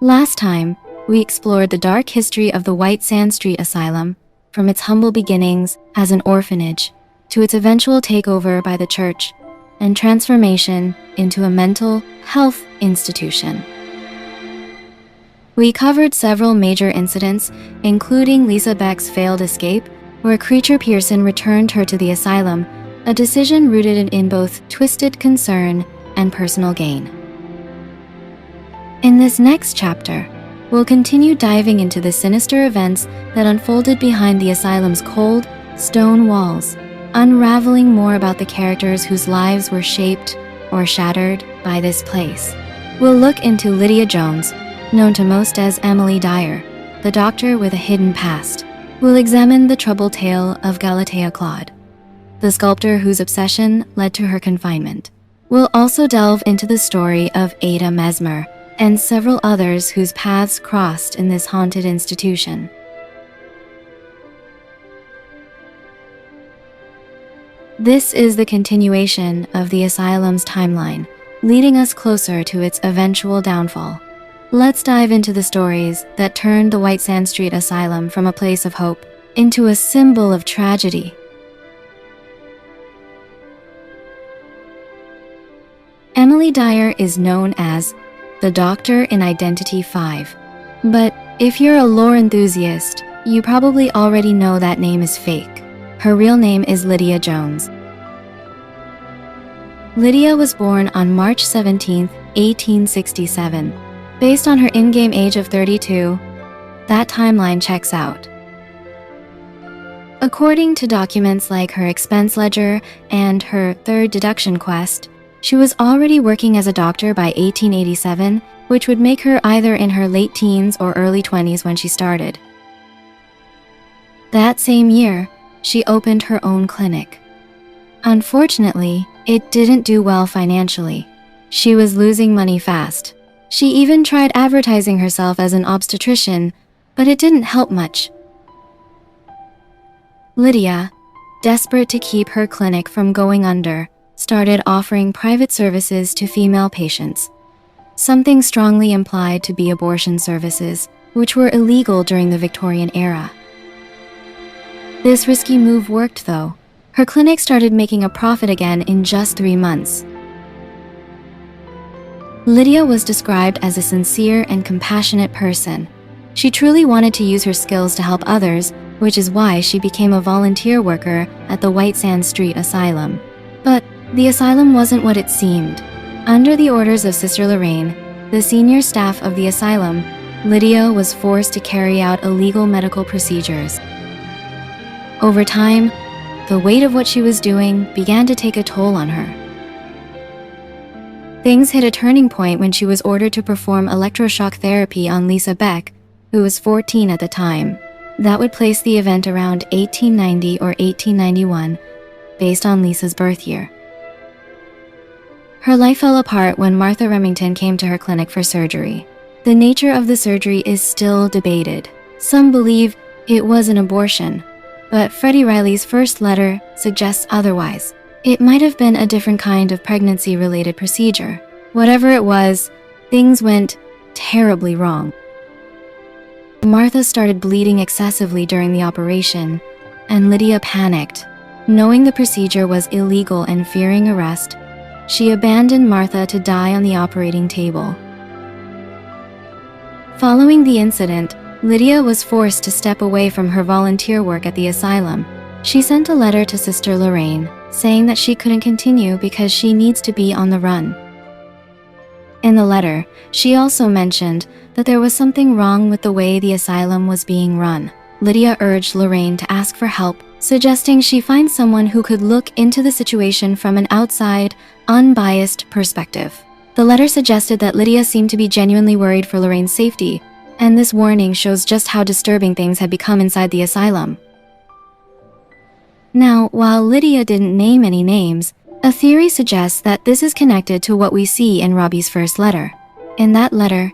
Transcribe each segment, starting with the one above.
Last time, we explored the dark history of the White Sand Street Asylum, from its humble beginnings as an orphanage to its eventual takeover by the church and transformation into a mental health institution. We covered several major incidents, including Lisa Beck's failed escape, where Creature Pearson returned her to the asylum, a decision rooted in both twisted concern and personal gain. In this next chapter, we'll continue diving into the sinister events that unfolded behind the asylum's cold, stone walls, unraveling more about the characters whose lives were shaped or shattered by this place. We'll look into Lydia Jones, known to most as Emily Dyer, the doctor with a hidden past. We'll examine the troubled tale of Galatea Claude, the sculptor whose obsession led to her confinement. We'll also delve into the story of Ada Mesmer and several others whose paths crossed in this haunted institution. This is the continuation of the asylum's timeline, leading us closer to its eventual downfall. Let's dive into the stories that turned the White Sand Street Asylum from a place of hope into a symbol of tragedy. Emily Dyer is known as the Doctor in Identity 5. But if you're a lore enthusiast, you probably already know that name is fake. Her real name is Lydia Jones. Lydia was born on March 17, 1867. Based on her in-game age of 32, that timeline checks out. According to documents like her expense ledger and her third deduction quest, she was already working as a doctor by 1887, which would make her either in her late teens or early 20s when she started. That same year, she opened her own clinic. Unfortunately, it didn't do well financially. She was losing money fast. She even tried advertising herself as an obstetrician, but it didn't help much. Lydia, desperate to keep her clinic from going under, started offering private services to female patients, something strongly implied to be abortion services, which were illegal during the Victorian era. This risky move worked, though. Her clinic started making a profit again in just 3 months. Lydia was described as a sincere and compassionate person. She truly wanted to use her skills to help others, which is why she became a volunteer worker at the White Sand Street Asylum. But the asylum wasn't what it seemed. Under the orders of Sister Lorraine, the senior staff of the asylum, Lydia was forced to carry out illegal medical procedures. Over time, the weight of what she was doing began to take a toll on her. Things hit a turning point when she was ordered to perform electroshock therapy on Lisa Beck, who was 14 at the time. That would place the event around 1890 or 1891, based on Lisa's birth year. Her life fell apart when Martha Remington came to her clinic for surgery. The nature of the surgery is still debated. Some believe it was an abortion, but Freddie Riley's first letter suggests otherwise. It might have been a different kind of pregnancy-related procedure. Whatever it was, things went terribly wrong. Martha started bleeding excessively during the operation, and Lydia panicked. Knowing the procedure was illegal and fearing arrest, she abandoned Martha to die on the operating table. Following the incident, Lydia was forced to step away from her volunteer work at the asylum. She sent a letter to Sister Lorraine, saying that she couldn't continue because she needs to be on the run. In the letter, she also mentioned that there was something wrong with the way the asylum was being run. Lydia urged Lorraine to ask for help, suggesting she find someone who could look into the situation from an outside, unbiased perspective. The letter suggested that Lydia seemed to be genuinely worried for Lorraine's safety, and this warning shows just how disturbing things had become inside the asylum. Now, while Lydia didn't name any names, a theory suggests that this is connected to what we see in Robbie's first letter. In that letter,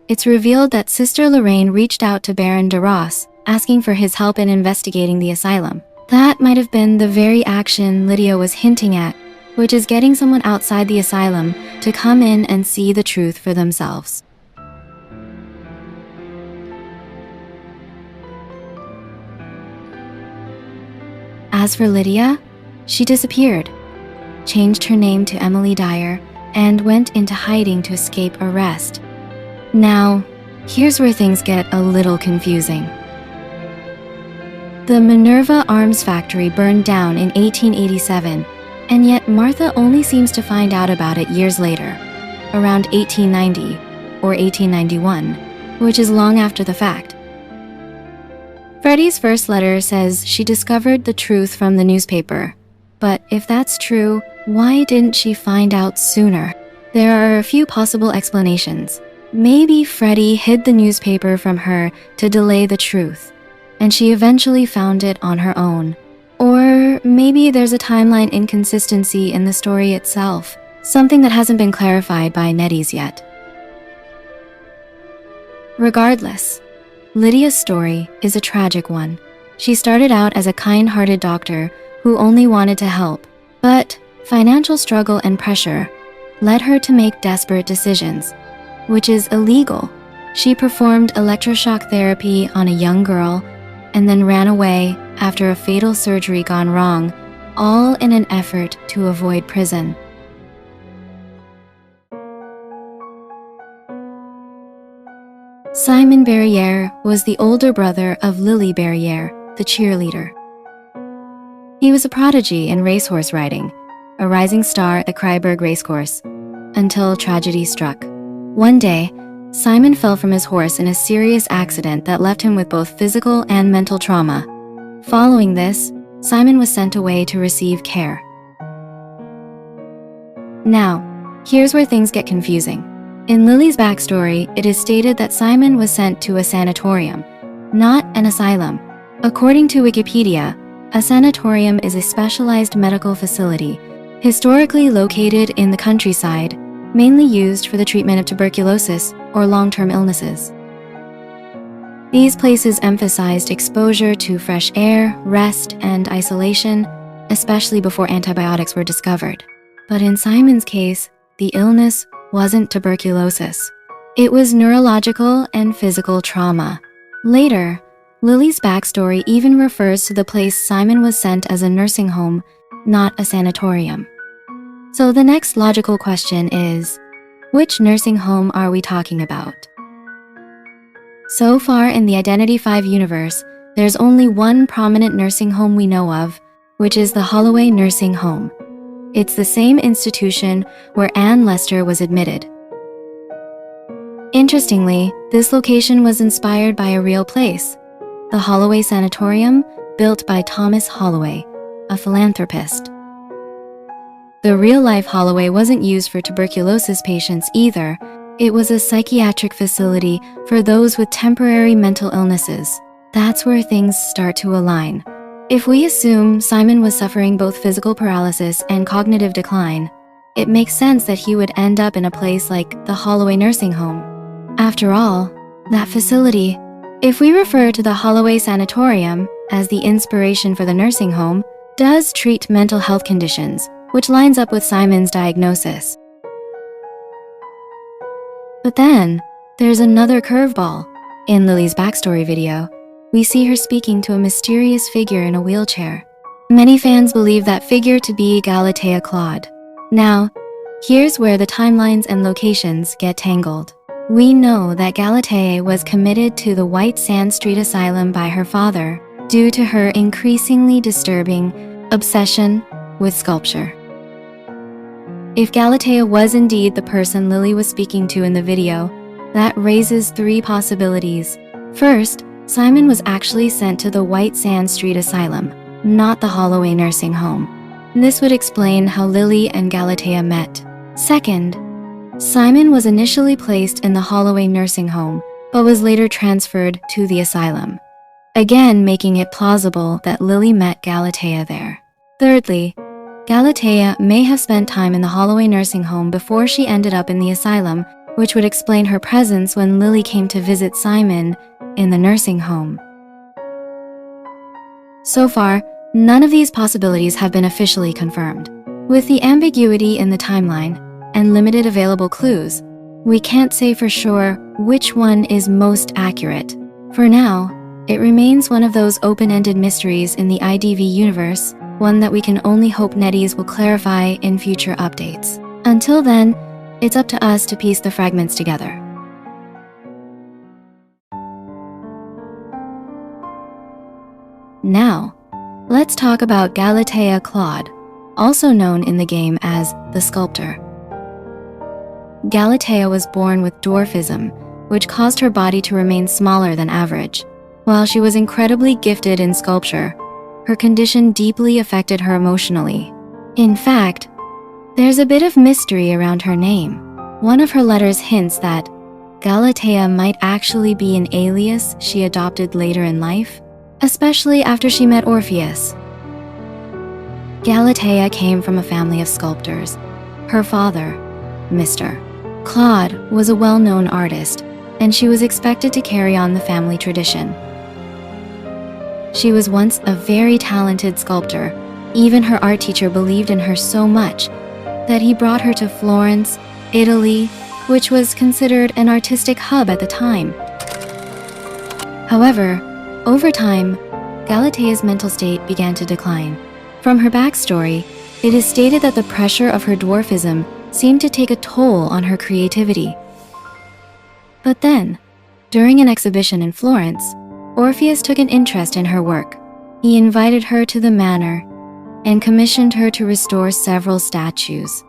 it's revealed that Sister Lorraine reached out to Baron de Ross, asking for his help in investigating the asylum. That might have been the very action Lydia was hinting at, which is getting someone outside the asylum to come in and see the truth for themselves. As for Lydia, she disappeared, changed her name to Emily Dyer, and went into hiding to escape arrest. Now, here's where things get a little confusing. The Minerva Arms Factory burned down in 1887, and yet Martha only seems to find out about it years later, around 1890 or 1891, which is long after the fact. Freddie's first letter says she discovered the truth from the newspaper, but if that's true, why didn't she find out sooner? There are a few possible explanations. Maybe Freddie hid the newspaper from her to delay the truth, and she eventually found it on her own. Or maybe there's a timeline inconsistency in the story itself, something that hasn't been clarified by Netties yet. Regardless, Lydia's story is a tragic one. She started out as a kind-hearted doctor who only wanted to help, but financial struggle and pressure led her to make desperate decisions, which is illegal. She performed electroshock therapy on a young girl and then ran away after a fatal surgery gone wrong, all in an effort to avoid prison. Simon Barriere was the older brother of Lily Barriere, the cheerleader. He was a prodigy in racehorse riding, a rising star at the Kryberg racecourse, until tragedy struck. One day, Simon fell from his horse in a serious accident that left him with both physical and mental trauma. Following this, Simon was sent away to receive care. Now, here's where things get confusing. In Lily's backstory, it is stated that Simon was sent to a sanatorium, not an asylum. According to Wikipedia, a sanatorium is a specialized medical facility, historically located in the countryside, mainly used for the treatment of tuberculosis or long-term illnesses. These places emphasized exposure to fresh air, rest, and isolation, especially before antibiotics were discovered. But in Simon's case, the illness wasn't tuberculosis. It was neurological and physical trauma. Later, Lily's backstory even refers to the place Simon was sent as a nursing home, not a sanatorium. So the next logical question is, which nursing home are we talking about? So far in the Identity V universe, there's only one prominent nursing home we know of, which is the Holloway Nursing Home. It's the same institution where Anne Lester was admitted. Interestingly, this location was inspired by a real place, the Holloway Sanatorium, built by Thomas Holloway, a philanthropist. The real-life Holloway wasn't used for tuberculosis patients either. It was a psychiatric facility for those with temporary mental illnesses. That's where things start to align. If we assume Simon was suffering both physical paralysis and cognitive decline, it makes sense that he would end up in a place like the Holloway Nursing Home. After all, that facility, if we refer to the Holloway Sanatorium as the inspiration for the nursing home, does treat mental health conditions, which lines up with Simon's diagnosis. But then, there's another curveball. In Lily's backstory video, we see her speaking to a mysterious figure in a wheelchair. Many fans believe that figure to be Galatea Claude. Now, here's where the timelines and locations get tangled. We know that Galatea was committed to the White Sand Street Asylum by her father due to her increasingly disturbing obsession with sculpture. If Galatea was indeed the person Lily was speaking to in the video, that raises three possibilities. First, Simon was actually sent to the White Sand Street Asylum, not the Holloway Nursing Home. This would explain how Lily and Galatea met. Second, Simon was initially placed in the Holloway Nursing Home, but was later transferred to the asylum, again making it plausible that Lily met Galatea there. Thirdly, Galatea may have spent time in the Holloway Nursing Home before she ended up in the asylum, which would explain her presence when Lily came to visit Simon in the nursing home. So far, none of these possibilities have been officially confirmed. With the ambiguity in the timeline and limited available clues, we can't say for sure which one is most accurate. For now, It remains one of those open-ended mysteries in the IDV universe, one that we can only hope NetEase will clarify in future updates. Until then, it's up to us to piece the fragments together. Now, let's talk about Galatea Claude, also known in the game as the Sculptor. Galatea was born with dwarfism, which caused her body to remain smaller than average. While she was incredibly gifted in sculpture, her condition deeply affected her emotionally. In fact, there's a bit of mystery around her name. One of her letters hints that Galatea might actually be an alias she adopted later in life, especially after she met Orpheus. Galatea came from a family of sculptors. Her father, Mr. Claude, was a well-known artist, and she was expected to carry on the family tradition. She was once a very talented sculptor. Even her art teacher believed in her so much that he brought her to Florence, Italy, which was considered an artistic hub at the time. However, over time, Galatea's mental state began to decline. From her backstory, it is stated that the pressure of her dwarfism seemed to take a toll on her creativity. But then, during an exhibition in Florence, Orpheus took an interest in her work. He invited her to the manor and commissioned her to restore several statues.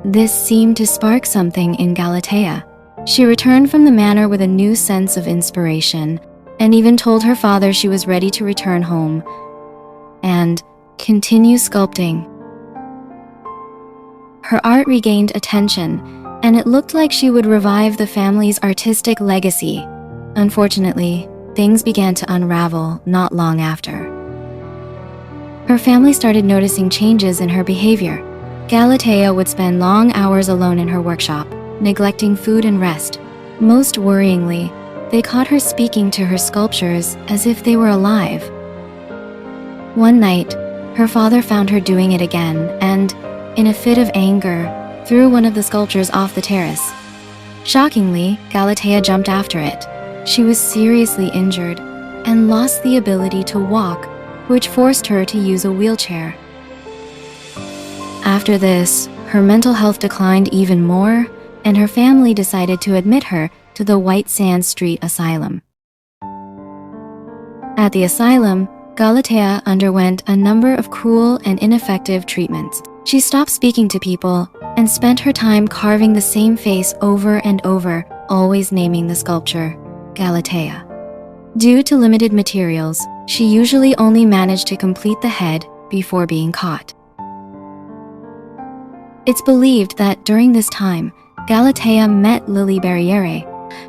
This seemed to spark something in Galatea. She returned from the manor with a new sense of inspiration and even told her father she was ready to return home and continue sculpting. Her art regained attention, and it looked like she would revive the family's artistic legacy. Unfortunately, things began to unravel not long after. Her family started noticing changes in her behavior. Galatea would spend long hours alone in her workshop, neglecting food and rest. Most worryingly, they caught her speaking to her sculptures as if they were alive. One night, her father found her doing it again and, in a fit of anger, threw one of the sculptures off the terrace. Shockingly, Galatea jumped after it. She was seriously injured and lost the ability to walk, which forced her to use a wheelchair. After this, her mental health declined even more, and her family decided to admit her to the White Sands Street Asylum. At the asylum, Galatea underwent a number of cruel and ineffective treatments. She stopped speaking to people and spent her time carving the same face over and over, always naming the sculpture Galatea. Due to limited materials, she usually only managed to complete the head before being caught. It's believed that during this time, Galatea met Lily Barriere,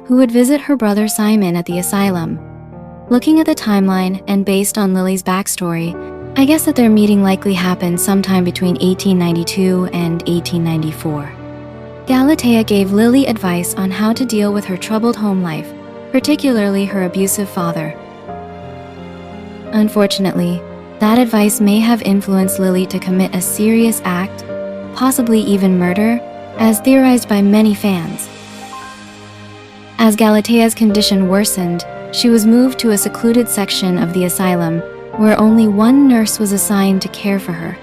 who would visit her brother Simon at the asylum. Looking at the timeline and based on Lily's backstory, I guess that their meeting likely happened sometime between 1892 and 1894. Galatea gave Lily advice on how to deal with her troubled home life, particularly her abusive father. Unfortunately, that advice may have influenced Lily to commit a serious act, possibly even murder, as theorized by many fans. As Galatea's condition worsened, she was moved to a secluded section of the asylum where only one nurse was assigned to care for her.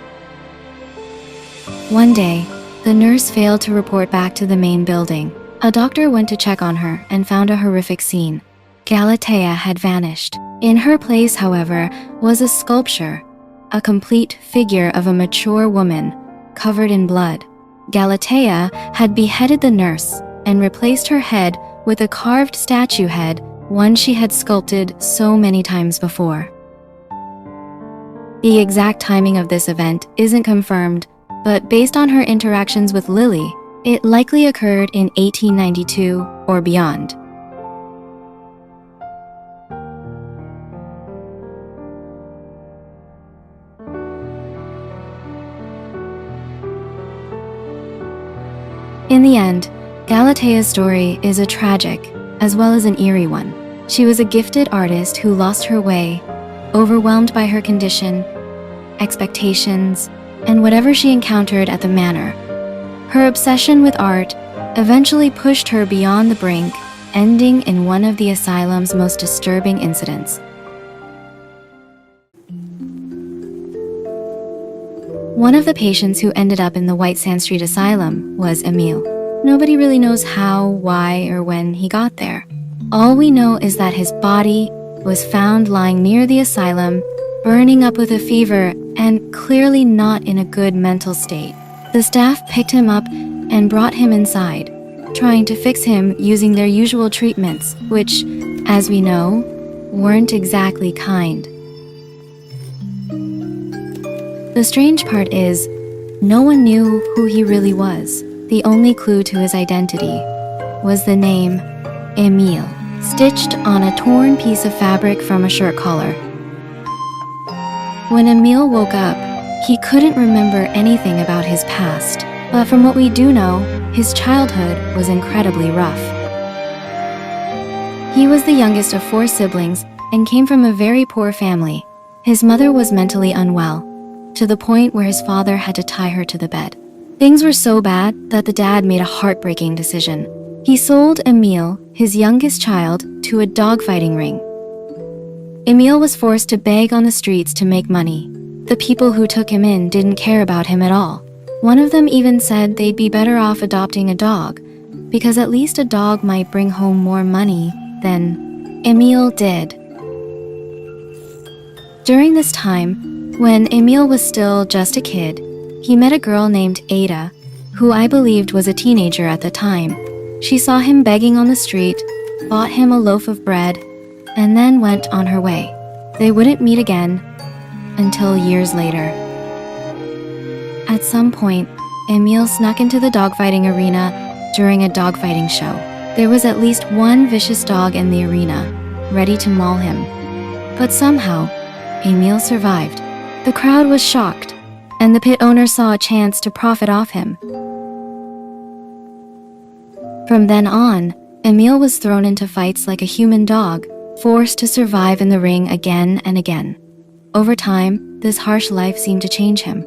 One day, the nurse failed to report back to the main building. A doctor went to check on her and found a horrific scene. Galatea had vanished. In her place, however, was a sculpture, a complete figure of a mature woman, covered in blood. Galatea had beheaded the nurse and replaced her head with a carved statue head, one she had sculpted so many times before. The exact timing of this event isn't confirmed, but based on her interactions with Lily, it likely occurred in 1892 or beyond. In the end, Galatea's story is a tragic as well as an eerie one. She was a gifted artist who lost her way, overwhelmed by her condition, expectations, and whatever she encountered at the manor. Her obsession with art eventually pushed her beyond the brink ending in one of the asylum's most disturbing incidents. One of the patients who ended up in the White Sand Street Asylum was Emil. Nobody really knows how, why, or when he got there. All we know is that his body was found lying near the asylum, burning up with a fever, and clearly not in a good mental state. The staff picked him up and brought him inside, trying to fix him using their usual treatments, which, as we know, weren't exactly kind. The strange part is, no one knew who he really was. The only clue to his identity was the name Emil, stitched on a torn piece of fabric from a shirt collar. When Emil woke up, he couldn't remember anything about his past, but from what we do know, his childhood was incredibly rough. He was the youngest of 4 siblings and came from a very poor family. His mother was mentally unwell, to the point where his father had to tie her to the bed. Things were so bad that the dad made a heartbreaking decision. He sold Emil, his youngest child, to a dogfighting ring. Emil was forced to beg on the streets to make money. The people who took him in didn't care about him at all. One of them even said they'd be better off adopting a dog, because at least a dog might bring home more money than Emil did. During this time, when Emil was still just a kid, he met a girl named Ada, who I believed was a teenager at the time. She saw him begging on the street, bought him a loaf of bread, and then went on her way. They wouldn't meet again until years later. At some point, Emil snuck into the dogfighting arena during a dogfighting show. There was at least one vicious dog in the arena, ready to maul him. But somehow, Emil survived. The crowd was shocked, and the pit owner saw a chance to profit off him. From then on, Emil was thrown into fights like a human dog, forced to survive in the ring again and again. Over time, this harsh life seemed to change him.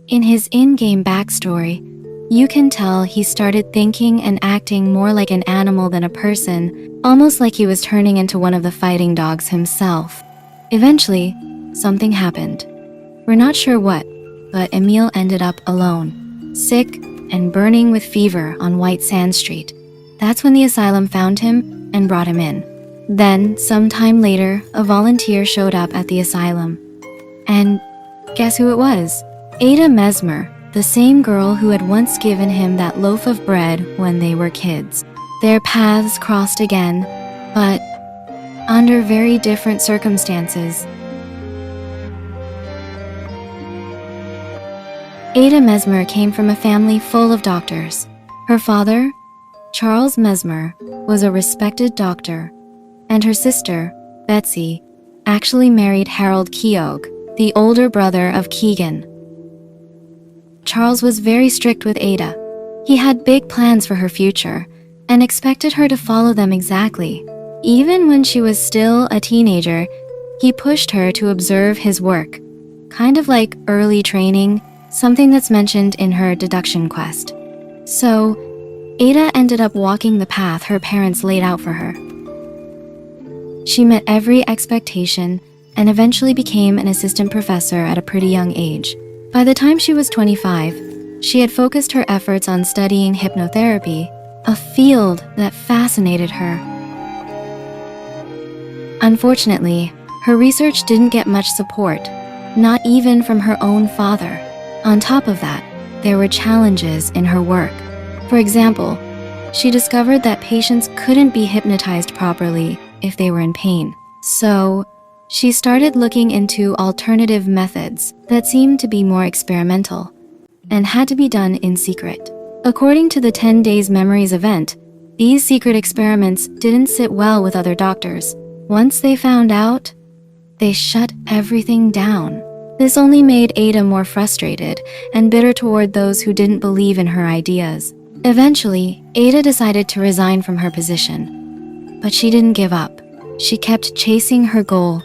In his in-game backstory, you can tell he started thinking and acting more like an animal than a person, almost like he was turning into one of the fighting dogs himself. Eventually, something happened. We're not sure what, but Emil ended up alone, sick and burning with fever on White Sand Street. That's when the asylum found him and brought him in. Then, sometime later, a volunteer showed up at the asylum. And guess who it was? Ada Mesmer, the same girl who had once given him that loaf of bread when they were kids. Their paths crossed again, but under very different circumstances. Ada Mesmer came from a family full of doctors. Her father, Charles Mesmer, was a respected doctor, and her sister, Betsy, actually married Harold Keogh, the older brother of Keegan. Charles was very strict with Ada. He had big plans for her future and expected her to follow them exactly. Even when she was still a teenager, he pushed her to observe his work, kind of like early training, something that's mentioned in her deduction quest. So, Ada ended up walking the path her parents laid out for her. She met every expectation and eventually became an assistant professor at a pretty young age. By the time she was 25, she had focused her efforts on studying hypnotherapy, a field that fascinated her. Unfortunately, her research didn't get much support, not even from her own father. On top of that, there were challenges in her work. For example, she discovered that patients couldn't be hypnotized properly if they were in pain. So, she started looking into alternative methods that seemed to be more experimental and had to be done in secret. According to the 10 Days Memories event, these secret experiments didn't sit well with other doctors. Once they found out, they shut everything down. This only made Ada more frustrated and bitter toward those who didn't believe in her ideas. Eventually, Ada decided to resign from her position. But she didn't give up. She kept chasing her goal,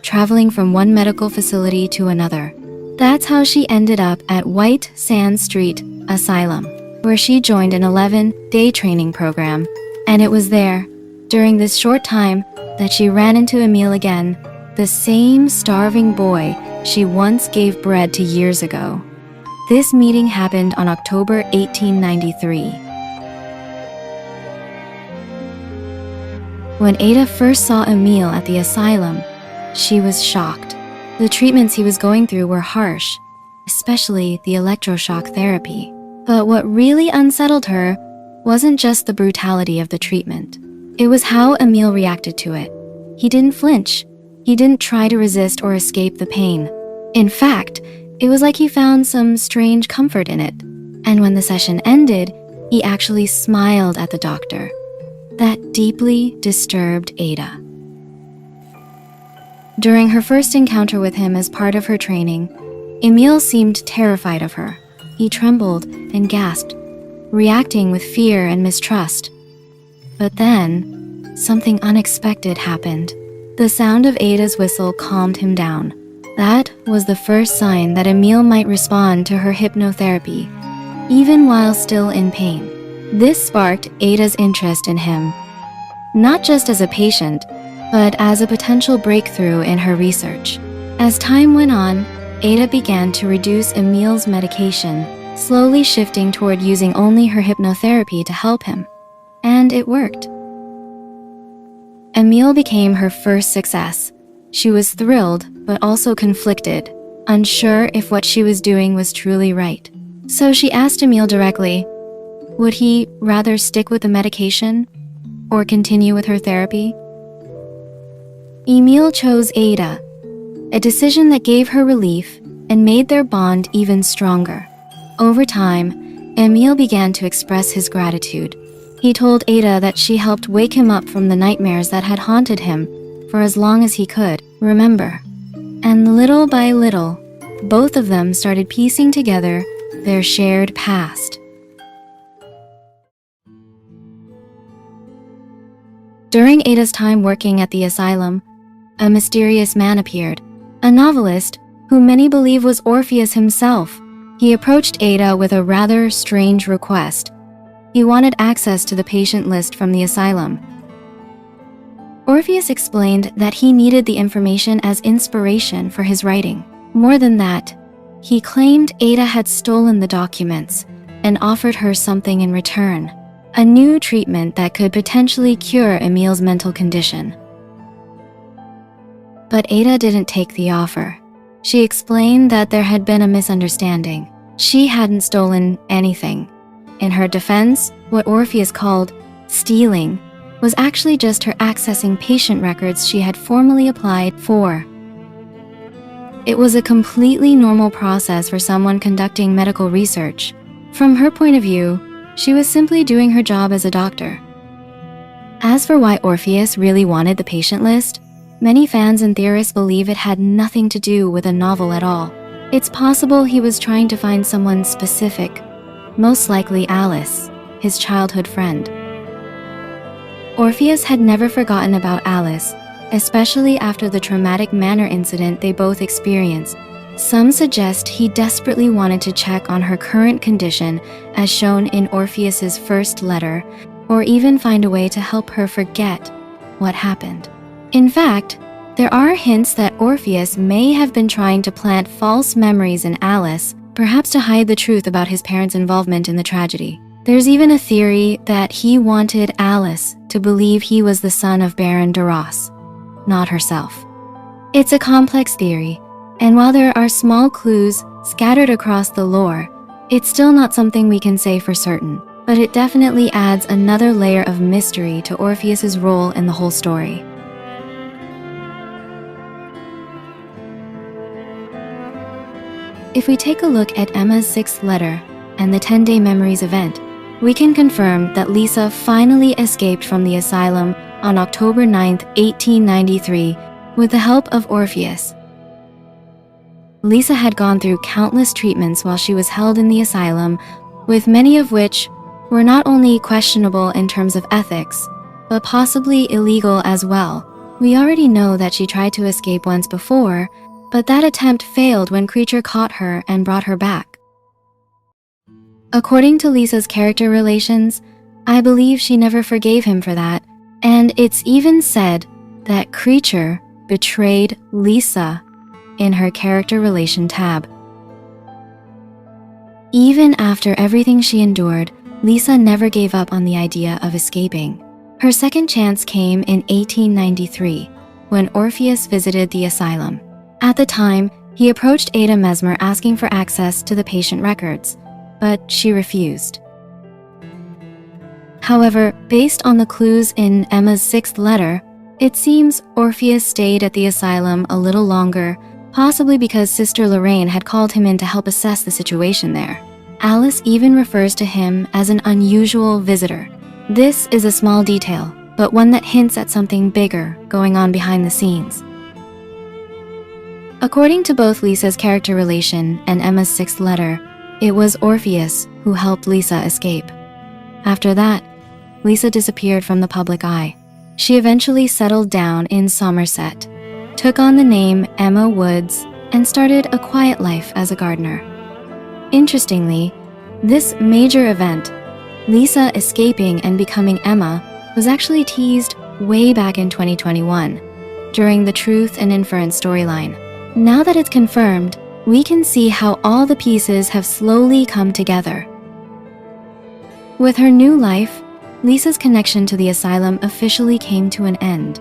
traveling from one medical facility to another. That's how she ended up at White Sand Street Asylum, where she joined an 11-day training program And it was there, during this short time, that she ran into Emil again, the same starving boy she once gave bread to years ago. This meeting happened on October 1893. When Ada first saw Emil at the asylum, she was shocked. The treatments he was going through were harsh, especially the electroshock therapy. But what really unsettled her wasn't just the brutality of the treatment. It was how Emil reacted to it. He didn't flinch. He didn't try to resist or escape the pain. In fact, it was like he found some strange comfort in it. And when the session ended, he actually smiled at the doctor. That deeply disturbed Ada. During her first encounter with him as part of her training, Emil seemed terrified of her. He trembled and gasped, reacting with fear and mistrust. But then, something unexpected happened. The sound of Ada's whistle calmed him down. That was the first sign that Emil might respond to her hypnotherapy, even while still in pain. This sparked Ada's interest in him, not just as a patient, but as a potential breakthrough in her research. As time went on, Ada began to reduce Emil's medication, slowly shifting toward using only her hypnotherapy to help him. And it worked. Emil became her first success. She was thrilled, but also conflicted, unsure if what she was doing was truly right. So she asked Emil directly, would he rather stick with the medication or continue with her therapy? Emil chose Ada, a decision that gave her relief and made their bond even stronger. Over time, Emil began to express his gratitude. He told Ada that she helped wake him up from the nightmares that had haunted him for as long as he could remember. And little by little, both of them started piecing together their shared past. During Ada's time working at the asylum, a mysterious man appeared, a novelist who many believe was Orpheus himself. He approached Ada with a rather strange request. He wanted access to the patient list from the asylum. Orpheus explained that he needed the information as inspiration for his writing. More than that, he claimed Ada had stolen the documents and offered her something in return, a new treatment that could potentially cure Emil's mental condition. But Ada didn't take the offer. She explained that there had been a misunderstanding. She hadn't stolen anything. In her defense, what Orpheus called stealing was actually just her accessing patient records she had formally applied for. It was a completely normal process for someone conducting medical research. From her point of view, she was simply doing her job as a doctor. As for why Orpheus really wanted the patient list, many fans and theorists believe it had nothing to do with a novel at all. It's possible he was trying to find someone specific, most likely Alice, his childhood friend. Orpheus had never forgotten about Alice, especially after the traumatic manor incident they both experienced. Some suggest he desperately wanted to check on her current condition as shown in Orpheus's first letter, or even find a way to help her forget what happened. In fact, there are hints that Orpheus may have been trying to plant false memories in Alice, perhaps to hide the truth about his parents' involvement in the tragedy. There's even a theory that he wanted Alice to believe he was the son of Baron de Ross, not herself. It's a complex theory, and while there are small clues scattered across the lore, it's still not something we can say for certain, but it definitely adds another layer of mystery to Orpheus's role in the whole story. If we take a look at Emma's 6th letter and the 10-day memories event, we can confirm that Lisa finally escaped from the asylum on October 9, 1893, with the help of Orpheus. Lisa had gone through countless treatments while she was held in the asylum, with many of which were not only questionable in terms of ethics, but possibly illegal as well. We already know that she tried to escape once before, but that attempt failed when Creature caught her and brought her back. According to Lisa's character relations, I believe she never forgave him for that, and it's even said that Creature betrayed Lisa in her character relation tab. Even after everything she endured, Lisa never gave up on the idea of escaping. Her second chance came in 1893, when Orpheus visited the asylum. At the time, he approached Ada Mesmer asking for access to the patient records, but she refused. However, based on the clues in Emma's sixth letter, it seems Orpheus stayed at the asylum a little longer, possibly because Sister Lorraine had called him in to help assess the situation there. Alice even refers to him as an unusual visitor. This is a small detail, but one that hints at something bigger going on behind the scenes. According to both Lisa's character relation and Emma's sixth letter, it was Orpheus who helped Lisa escape. After that, Lisa disappeared from the public eye. She eventually settled down in Somerset, took on the name Emma Woods, and started a quiet life as a gardener. Interestingly, this major event, Lisa escaping and becoming Emma, was actually teased way back in 2021 during the Truth and Inference storyline. Now that it's confirmed, we can see how all the pieces have slowly come together. With her new life, Lisa's connection to the asylum officially came to an end.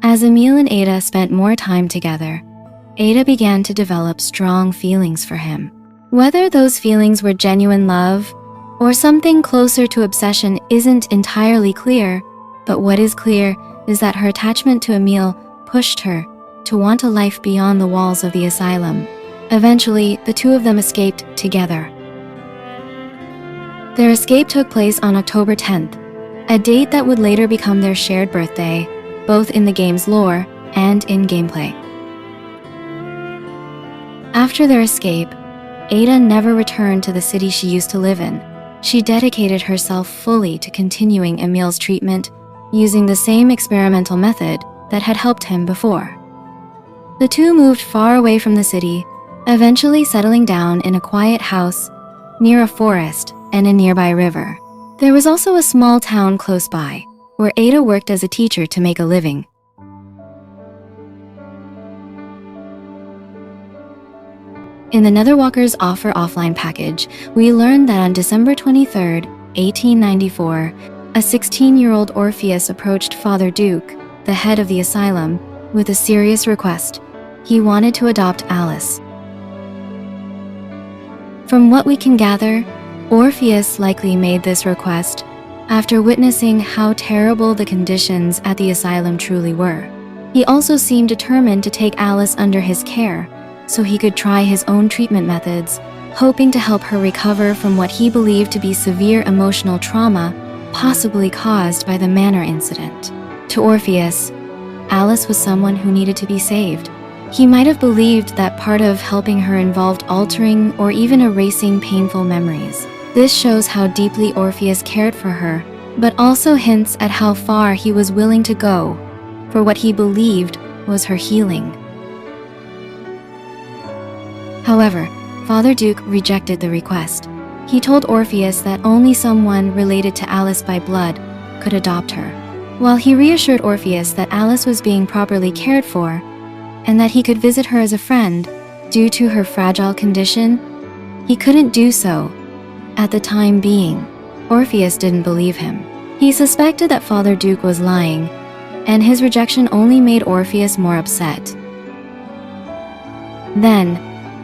As Emil and Ada spent more time together, Ada began to develop strong feelings for him. Whether those feelings were genuine love or something closer to obsession isn't entirely clear, but what is clear is that her attachment to Emil pushed her to want a life beyond the walls of the asylum. Eventually, the two of them escaped together. Their escape took place on October 10th, a date that would later become their shared birthday, both in the game's lore and in gameplay. After their escape, Ada never returned to the city she used to live in. She dedicated herself fully to continuing Emil's treatment using the same experimental method that had helped him before. The two moved far away from the city, eventually settling down in a quiet house near a forest and a nearby river. There was also a small town close by, where Ada worked as a teacher to make a living. In the Netherwalker's Offer Offline package, we learned that on December 23, 1894, a 16-year-old Orpheus approached Father Duke, the head of the asylum, with a serious request. He wanted to adopt Alice. From what we can gather, Orpheus likely made this request after witnessing how terrible the conditions at the asylum truly were. He also seemed determined to take Alice under his care so he could try his own treatment methods, hoping to help her recover from what he believed to be severe emotional trauma, possibly caused by the Manor incident. To Orpheus, Alice was someone who needed to be saved. He might have believed that part of helping her involved altering or even erasing painful memories. This shows how deeply Orpheus cared for her, but also hints at how far he was willing to go for what he believed was her healing. However, Father Duke rejected the request. He told Orpheus that only someone related to Alice by blood could adopt her. While he reassured Orpheus that Alice was being properly cared for and that he could visit her as a friend due to her fragile condition, he couldn't do so. At the time being, Orpheus didn't believe him. He suspected that Father Duke was lying, and his rejection only made Orpheus more upset. Then,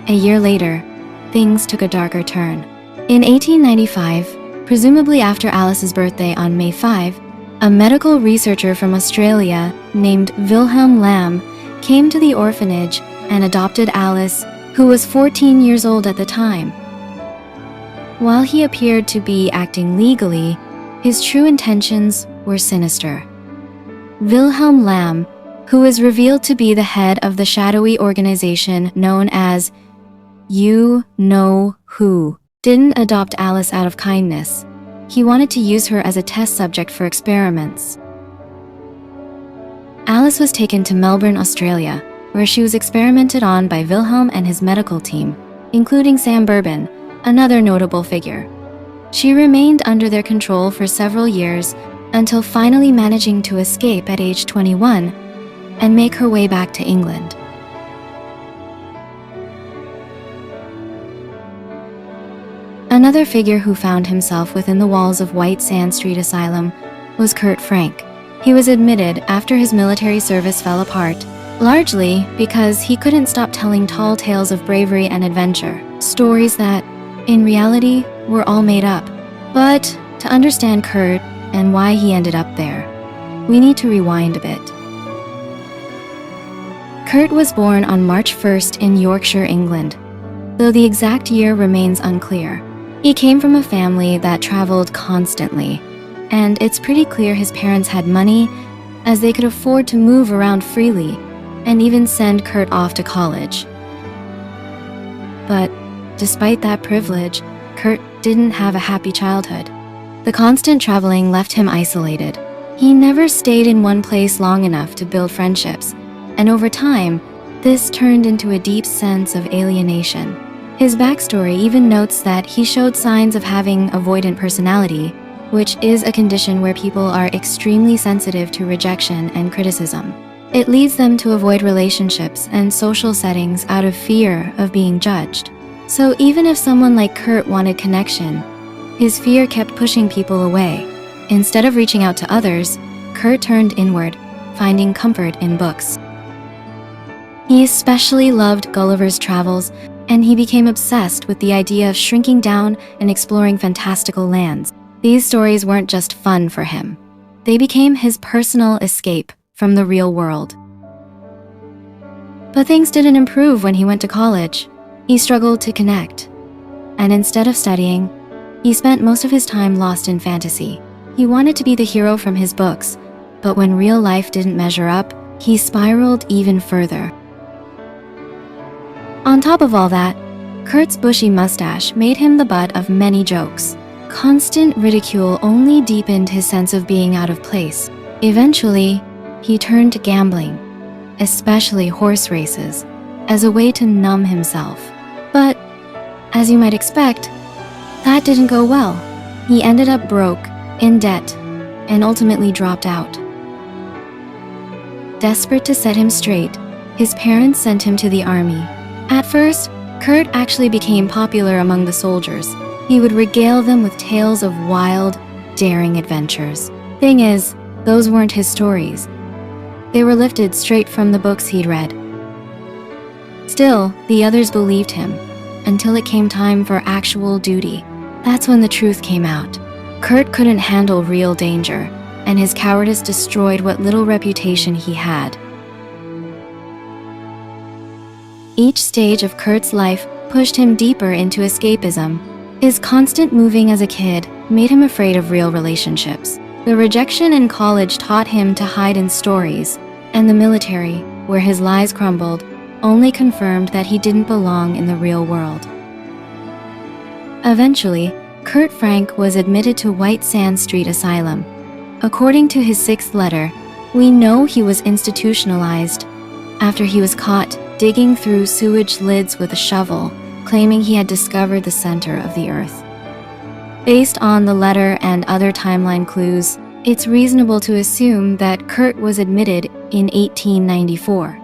a year later, things took a darker turn. In 1895, presumably after Alice's birthday on May 5, a medical researcher from Australia named Wilhelm Lamb came to the orphanage and adopted Alice, who was 14 years old at the time. While he appeared to be acting legally, his true intentions were sinister. Wilhelm Lamb, who is revealed to be the head of the shadowy organization known as You Know Who, didn't adopt Alice out of kindness. He wanted to use her as a test subject for experiments. Alice was taken to Melbourne, Australia, where she was experimented on by Wilhelm and his medical team. including Sam Bourbon, another notable figure. She remained under their control for several years until finally managing to escape at age 21 and make her way back to England. Another figure who found himself within the walls of White Sand Street Asylum was Kurt Frank. He was admitted after his military service fell apart, largely because he couldn't stop telling tall tales of bravery and adventure, stories that, in reality, were all made up. But to understand Kurt and why he ended up there, we need to rewind a bit. Kurt was born on March 1st in Yorkshire, England, though the exact year remains unclear. He came from a family that traveled constantly, and it's pretty clear his parents had money, as they could afford to move around freely and even send Kurt off to college. But despite that privilege, Kurt didn't have a happy childhood. The constant traveling left him isolated. He never stayed in one place long enough to build friendships, and over time, this turned into a deep sense of alienation. His backstory even notes that he showed signs of having avoidant personality, which is a condition where people are extremely sensitive to rejection and criticism. It leads them to avoid relationships and social settings out of fear of being judged. So even if someone like Kurt wanted connection, his fear kept pushing people away. Instead of reaching out to others, Kurt turned inward, finding comfort in books. He especially loved Gulliver's Travels, and he became obsessed with the idea of shrinking down and exploring fantastical lands. These stories weren't just fun for him. They became his personal escape from the real world. But things didn't improve when he went to college. He struggled to connect, and instead of studying, he spent most of his time lost in fantasy. He wanted to be the hero from his books, but when real life didn't measure up, he spiraled even further. On top of all that, Kurt's bushy mustache made him the butt of many jokes. Constant ridicule only deepened his sense of being out of place. Eventually, he turned to gambling, especially horse races, as a way to numb himself. But, as you might expect, that didn't go well. He ended up broke, in debt, and ultimately dropped out. Desperate to set him straight, his parents sent him to the army. At first, Kurt actually became popular among the soldiers. He would regale them with tales of wild, daring adventures. Thing is, those weren't his stories. They were lifted straight from the books he'd read. Still, the others believed him, until it came time for actual duty. That's when the truth came out. Kurt couldn't handle real danger, and his cowardice destroyed what little reputation he had. Each stage of Kurt's life pushed him deeper into escapism. His constant moving as a kid made him afraid of real relationships. The rejection in college taught him to hide in stories, and the military, where his lies crumbled, only confirmed that he didn't belong in the real world. Eventually, Kurt Frank was admitted to White Sand Street Asylum. According to his 6th letter, we know he was institutionalized after he was caught digging through sewage lids with a shovel, claiming he had discovered the center of the earth. Based on the letter and other timeline clues, it's reasonable to assume that Kurt was admitted in 1894.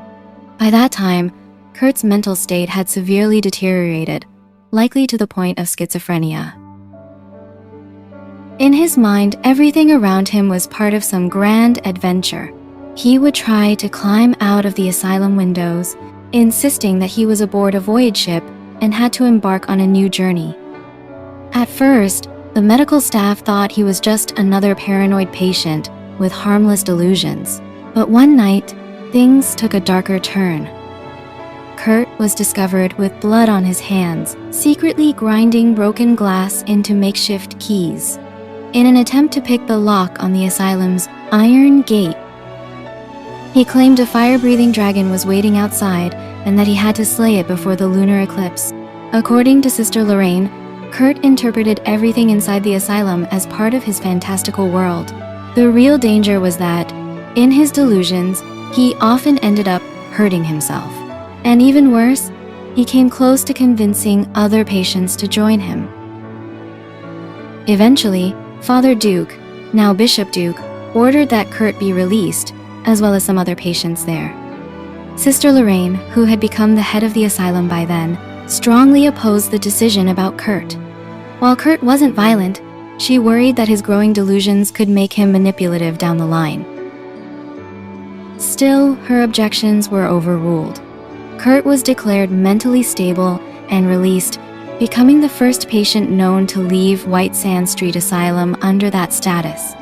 By that time, Kurt's mental state had severely deteriorated, likely to the point of schizophrenia. In his mind, everything around him was part of some grand adventure. He would try to climb out of the asylum windows, insisting that he was aboard a voyage ship and had to embark on a new journey. At first, the medical staff thought he was just another paranoid patient with harmless delusions. But one night, things took a darker turn. Kurt was discovered with blood on his hands, secretly grinding broken glass into makeshift keys, in an attempt to pick the lock on the asylum's iron gate. He claimed a fire-breathing dragon was waiting outside and that he had to slay it before the lunar eclipse. According to Sister Lorraine, Kurt interpreted everything inside the asylum as part of his fantastical world. The real danger was that, in his delusions, he often ended up hurting himself. And even worse, he came close to convincing other patients to join him. Eventually, Father Duke, now Bishop Duke, ordered that Kurt be released, as well as some other patients there. Sister Lorraine, who had become the head of the asylum by then, strongly opposed the decision about Kurt. While Kurt wasn't violent, she worried that his growing delusions could make him manipulative down the line. Still, her objections were overruled. Kurt was declared mentally stable and released, becoming the first patient known to leave White Sand Street Asylum under that status.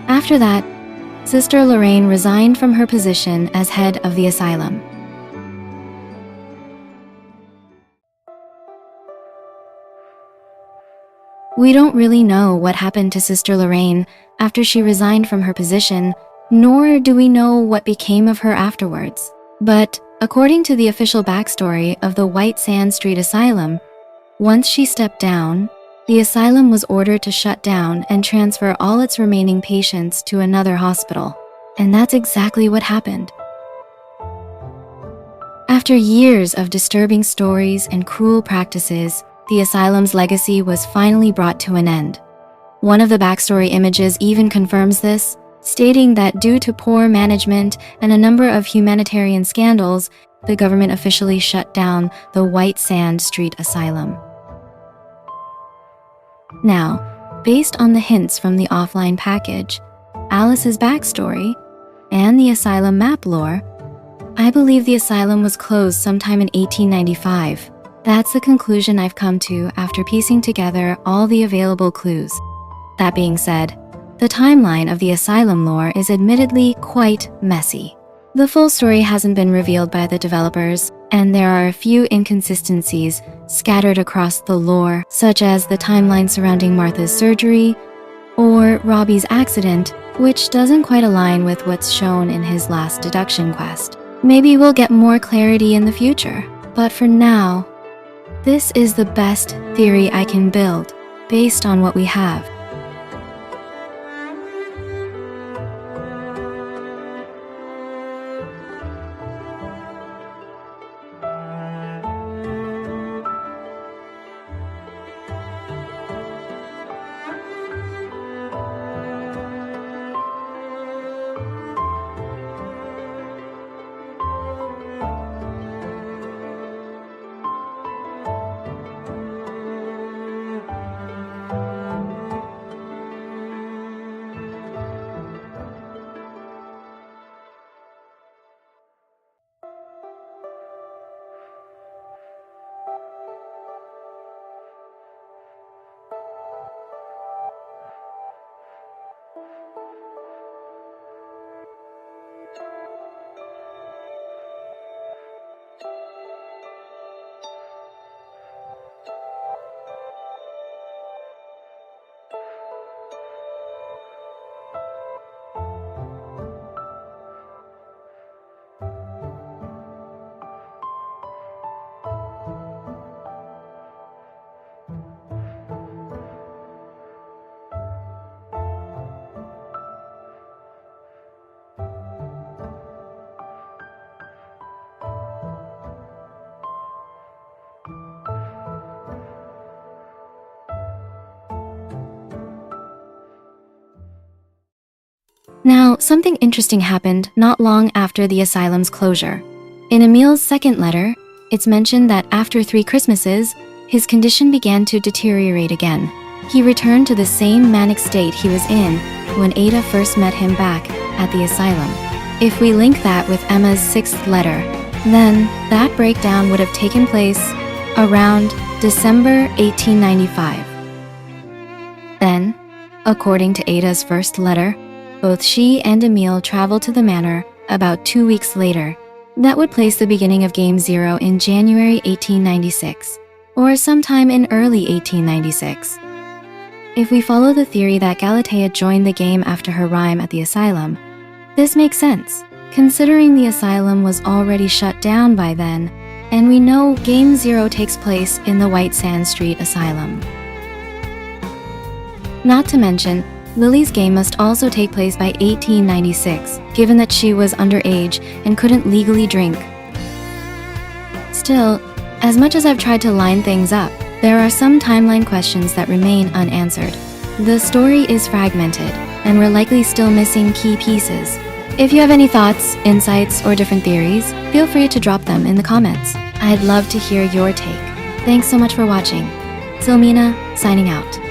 After that, Sister Lorraine resigned from her position as head of the asylum. We don't really know what happened to Sister Lorraine after she resigned from her position, nor do we know what became of her afterwards. But according to the official backstory of the White Sand Street Asylum, once she stepped down, the asylum was ordered to shut down and transfer all its remaining patients to another hospital. And that's exactly what happened. After years of disturbing stories and cruel practices, the asylum's legacy was finally brought to an end. One of the backstory images even confirms this, stating that due to poor management and a number of humanitarian scandals, the government officially shut down the White Sand Street Asylum. Now, based on the hints from the offline package, Alice's backstory, and the asylum map lore, I believe the asylum was closed sometime in 1895. That's the conclusion I've come to after piecing together all the available clues. That being said, the timeline of the asylum lore is admittedly quite messy. The full story hasn't been revealed by the developers, and there are a few inconsistencies scattered across the lore, such as the timeline surrounding Martha's surgery or Robbie's accident, which doesn't quite align with what's shown in his last deduction quest. Maybe we'll get more clarity in the future, but for now, this is the best theory I can build based on what we have. Now, something interesting happened not long after the asylum's closure. In Emil's second letter, it's mentioned that after 3 Christmases, his condition began to deteriorate again. He returned to the same manic state he was in when Ada first met him back at the asylum. If we link that with Emma's 6th letter, then that breakdown would have taken place around December 1895. Then, according to Ada's first letter, both she and Emil traveled to the manor about 2 weeks later. That would place the beginning of Game Zero in January 1896, or sometime in early 1896. If we follow the theory that Galatea joined the game after her rime at the asylum, this makes sense, considering the asylum was already shut down by then, and we know Game Zero takes place in the White Sand Street Asylum. Not to mention, Lily's game must also take place by 1896, given that she was underage and couldn't legally drink. Still, as much as I've tried to line things up, there are some timeline questions that remain unanswered. The story is fragmented, and we're likely still missing key pieces. If you have any thoughts, insights, or different theories, feel free to drop them in the comments. I'd love to hear your take. Thanks so much for watching. Silmina, signing out.